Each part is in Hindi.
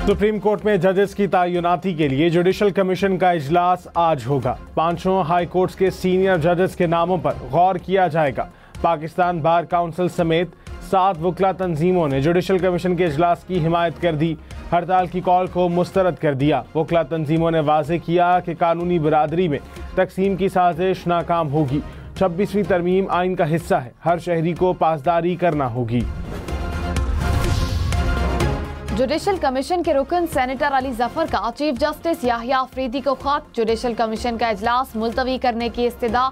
सुप्रीम कोर्ट में जजेस की तैनाती के लिए जुडिशल कमीशन का इजलास आज होगा। 5 हाई कोर्ट्स के सीनियर जजेस के नामों पर गौर किया जाएगा। पाकिस्तान बार काउंसिल समेत 7 वकला तंजीमों ने जुडिशल कमीशन के इजलास की हिमायत कर दी। हड़ताल की कॉल को मुस्तरद कर दिया। वकला तंजीमों ने वाज़ेह किया कि कानूनी बिरादरी में तकसीम की साजिश नाकाम होगी। 26वीं तरमीम आइन का हिस्सा है, हर शहरी को पासदारी करना होगी। जुडिशल कमीशन के रुकन सेनेटर अली जफर का चीफ जस्टिस याहिया अफरीदी को खत। जुडिशल कमीशन का इजलास मुलतवी करने की इस्तदा।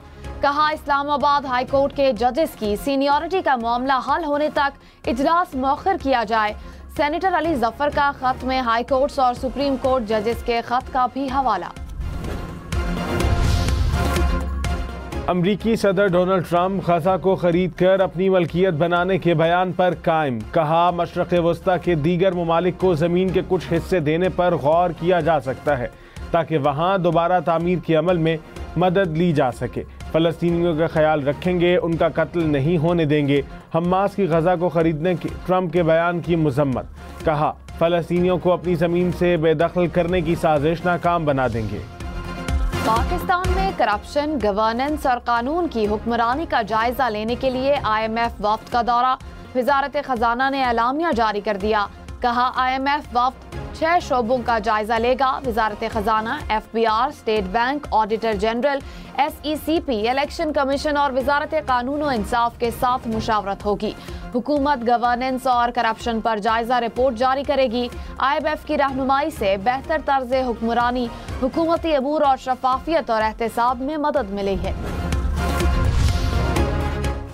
कहा, इस्लामाबाद हाई कोर्ट के जजेस की सीनियरिटी का मामला हल होने तक इजलास मौखर किया जाए। सेनेटर अली जफर का खत में हाई कोर्ट्स और सुप्रीम कोर्ट जजेस के खत का भी हवाला। अमरीकी सदर डोनाल्ड ट्रंप गजा को खरीद कर अपनी मलकियत बनाने के बयान पर कायम। कहा, मशरक़ वस्ता के दीगर ममालिक को ज़मीन के कुछ हिस्से देने पर गौर किया जा सकता है ताकि वहाँ दोबारा तामीर के अमल में मदद ली जा सके। फ़लस्तीनियों का ख्याल रखेंगे, उनका कत्ल नहीं होने देंगे। हमास की गजा को खरीदने के ट्रंप के बयान की मजम्मत। कहा, फ़लस्तीनियों को अपनी ज़मीन से बेदखल करने की साजिश नाकाम बना देंगे। पाकिस्तान में करप्शन, गवर्नेंस और कानून की हुक्मरानी का जायजा लेने के लिए IMF वफ्द का दौरा। वजारत खजाना ने एलामिया जारी कर दिया। कहा, IMF वफ्द 6 शोबों का जायजा लेगा। वजारत खजाना, FBR, state bank, auditor general, SECP, election commission और वजारत कानून और इंसाफ के साथ मुशावरत होगी। हुकूमत गवर्नेंस और करप्शन पर जायजा रिपोर्ट जारी करेगी। IMF की रहनुमाई से बेहतर तर्ज हुक्मरानी, हुकूमती अबूर और शफाफियत और एहतसाब में मदद मिली है।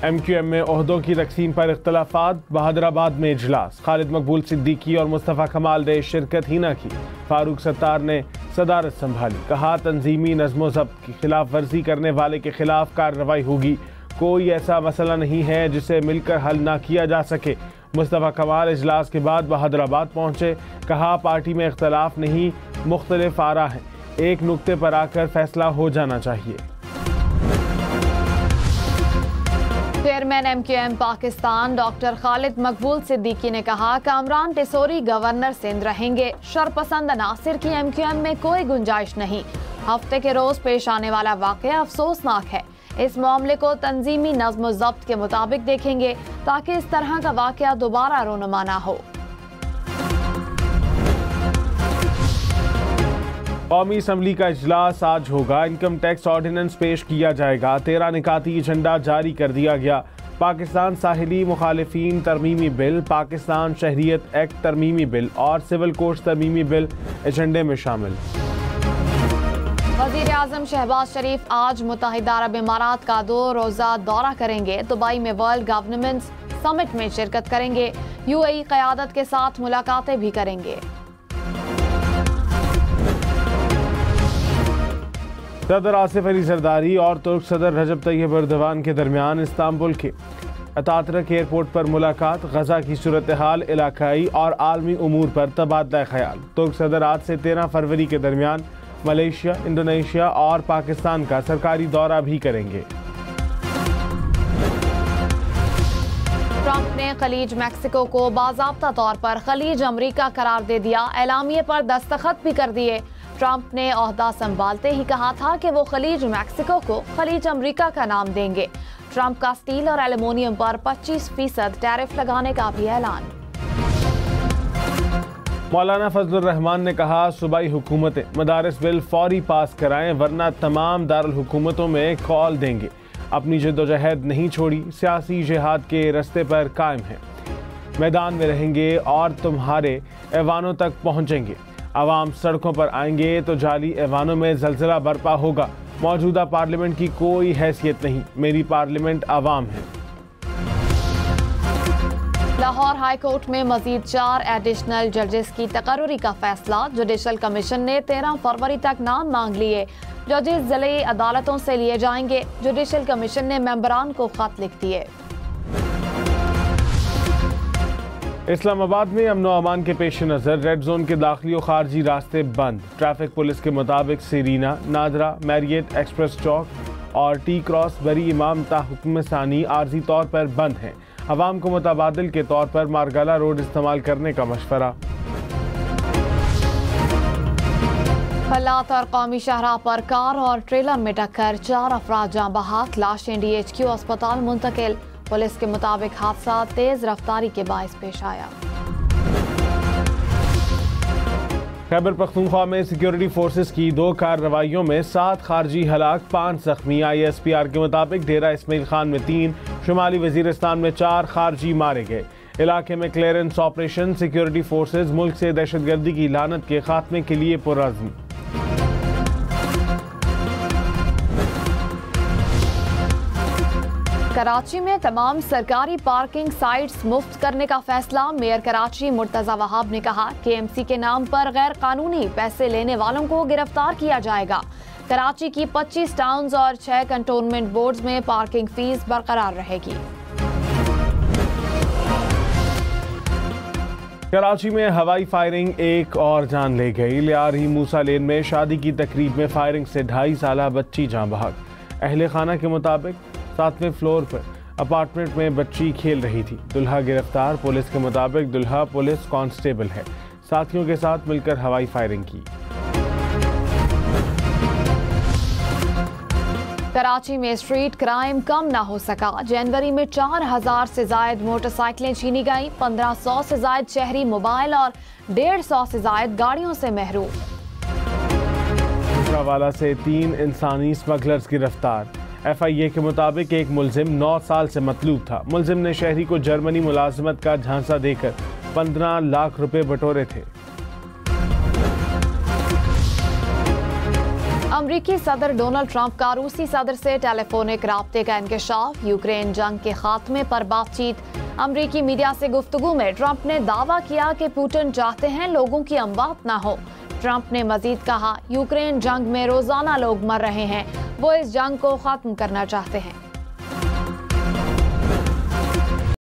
MQM में ओहदों की तकसीम पर इख्तलाफात। बहादुराबाद में इजलास। खालिद मकबूल सिद्दीकी और मुस्तफ़ा कमाल ने शिरकत ही न की। फारूक सत्तार ने सदारत संभाली। कहा, तंजीमी नज़्म ज़ब्त की खिलाफ वर्जी करने वाले के खिलाफ कार्रवाई होगी। कोई ऐसा मसला नहीं है जिसे मिलकर हल ना किया जा सके। मुस्तफ़ा कमाल इजलास के बाद बहादुराबाद पहुँचे। कहा, पार्टी में इख्तलाफ नहीं, मुख्तलिफ आरा हैं, एक नुक्ते पर आकर फैसला हो जाना चाहिए। Chairman MQM Pakistan doctor Khalid मकबूल सिद्दीकी ने कहा, कामरान टेसोरी गवर्नर सिंध रहेंगे। शरपसंद अनासिर की MQM में कोई गुंजाइश नहीं। हफ्ते के रोज पेश आने वाला वाकया अफसोसनाक है। इस मामले को तंजीमी नज़्म ज़ब्त के मुताबिक देखेंगे ताकि इस तरह का वाकया दोबारा रोनुमा ना हो। कौमी असम्बली का इजलास आज होगा। इनकम टैक्स ऑर्डिनेंस पेश किया जाएगा। 13 निकाती एजेंडा जारी कर दिया गया। पाकिस्तान साहिली मुखालिफीन तरमीमी बिल, पाकिस्तान शहरियत एक्ट तरमीमी बिल और सिविल कोर्ट्स तरमीमी बिल एजेंडे में शामिल। वज़ीर आज़म शहबाज शरीफ आज मुत्तहिदा अरब इमारात का 2 रोज़ा दौरा करेंगे। दुबई में वर्ल्ड गवर्नमेंट्स समिट में शिरकत करेंगे। UAE क़यादत के साथ मुलाकातें भी करेंगे। सदर आसिफ अली जरदारी और तुर्क सदर रजब तैयब एर्दोगान के दरमियान इस्तांबुल के अतातुर्क एयरपोर्ट पर मुलाकात। गजा की सूरत हाल, इलाकाई और आलमी उमूर पर तबादला ख्याल। तुर्क सदर आज से 13 फरवरी के दरमियान मलेशिया, इंडोनेशिया और पाकिस्तान का सरकारी दौरा भी करेंगे। ट्रंप ने खलीज मैक्सिको को बाज़ाब्ता तौर पर खलीज अमरीका करार दे दिया। एलामिये पर दस्तखत भी कर दिए। ट्रंप ने ओहदा संभालते ही कहा था कि वो खलीज मैक्सिको को खलीज अमरीका का नाम देंगे। ट्रंप का स्टील और एल्युमिनियम पर 25% टैरिफ लगाने का भी ऐलान। मौलाना फजलुर रहमान ने कहा, सूबाई हुकूमतें मदारिस बिल फौरी पास कराएं वरना तमाम दारुल हुकूमतों में कॉल देंगे। अपनी जद्दोजहद नहीं छोड़ी, सियासी जिहाद के रास्ते पर कायम है। मैदान में रहेंगे और तुम्हारे ऐवानों तक पहुँचेंगे। आवाम सड़कों पर आएंगे तो जाली ऐवानों में जलजला बर्पा होगा। मौजूदा पार्लियामेंट की कोई हैसियत नहीं, मेरी पार्लियामेंट आवाम है। लाहौर हाई कोर्ट में मजीद 4 एडिशनल जजेस की तकर्रुरी का फैसला। जुडिशल कमीशन ने 13 फरवरी तक नाम मांग लिए। जजेस जिले अदालतों से लिए जाएंगे। जुडिशल कमीशन ने मेंबरान को खत लिख दिए। इस्लामाबाद में अमन व अमान के पेश नज़र रेड जोन के दाखिली और खारजी रास्ते बंद। ट्रैफिक पुलिस के मुताबिक सीरीना, नादरा, मैरियट, एक्सप्रेस चौक और टी क्रॉस बरी इमाम ता हुक्म सानी आर्जी तौर पर बंद हैं। अवाम को मुतबादिल के तौर पर मारगाला रोड इस्तेमाल करने का मशवरा। हालात और कौमी शाहराह पर कार और ट्रेलर में टक्कर, 4 अफराद जाँ बहक, लाशें DHQ अस्पताल मुंतकिल। पुलिस के मुताबिक हादसा तेज रफ्तारी के बायस पेश आया। खैबर पख्तूनख्वा में सिक्योरिटी फोर्सेस की 2 कार्रवाइयों में 7 खारजी हलाक, 5 जख्मी। ISPR के मुताबिक डेरा इस्माइल खान में 3, शुमाली वजीरिस्तान में 4 खारजी मारे गए। इलाके में क्लियरेंस ऑपरेशन, सिक्योरिटी फोर्सेस मुल्क से दहशतगर्दी की लानत के खात्मे के लिए पुरअज़्म। कराची में तमाम सरकारी पार्किंग साइट्स मुफ्त करने का फैसला। मेयर कराची मुर्तजा वहाब ने कहा KMC के नाम पर गैर कानूनी पैसे लेने वालों को गिरफ्तार किया जाएगा। कराची की 25 टाउन्स और 6 कंटोनमेंट बोर्ड्स में पार्किंग फीस बरकरार रहेगी। कराची में हवाई फायरिंग, एक और जान ले गई। लियारी मूसा लेन में शादी की तकरीब में फायरिंग से 2.5 साला बच्ची जाँ बहक। अहले खाना के मुताबिक 7वें फ्लोर पर अपार्टमेंट में बच्ची खेल रही थी। दुल्हा गिरफ्तार। पुलिस के मुताबिक दुल्हा पुलिस कांस्टेबल है। साथियों के साथ मिलकर हवाई फायरिंग की। कराची में स्ट्रीट क्राइम कम ना हो सका। जनवरी में 4000 से जायद मोटरसाइकिलें छीनी गई, 1500 से जायद शहरी मोबाइल और 150 से जायद गाड़ियों से महरूम। गुजरांवाला से 3 इंसानी स्मगलर्स गिरफ्तार। FIA के मुताबिक एक मुलजिम 9 साल से मतलूब था। मुलजिम ने शहरी को जर्मनी मुलाजमत का झांसा देकर 15 लाख रुपए बटोरे थे। अमरीकी सदर डोनाल्ड ट्रंप का रूसी सदर से टेलीफोनिक राब्ते का इंकशाफ। यूक्रेन जंग के खात्मे पर बातचीत। अमरीकी मीडिया से गुफ्तगू में ट्रंप ने दावा किया कि पुतिन चाहते हैं लोगों की अमवात ना हो। ट्रंप ने मजीद कहा यूक्रेन जंग में रोजाना लोग मर रहे हैं, वो इस जंग को खत्म करना चाहते हैं।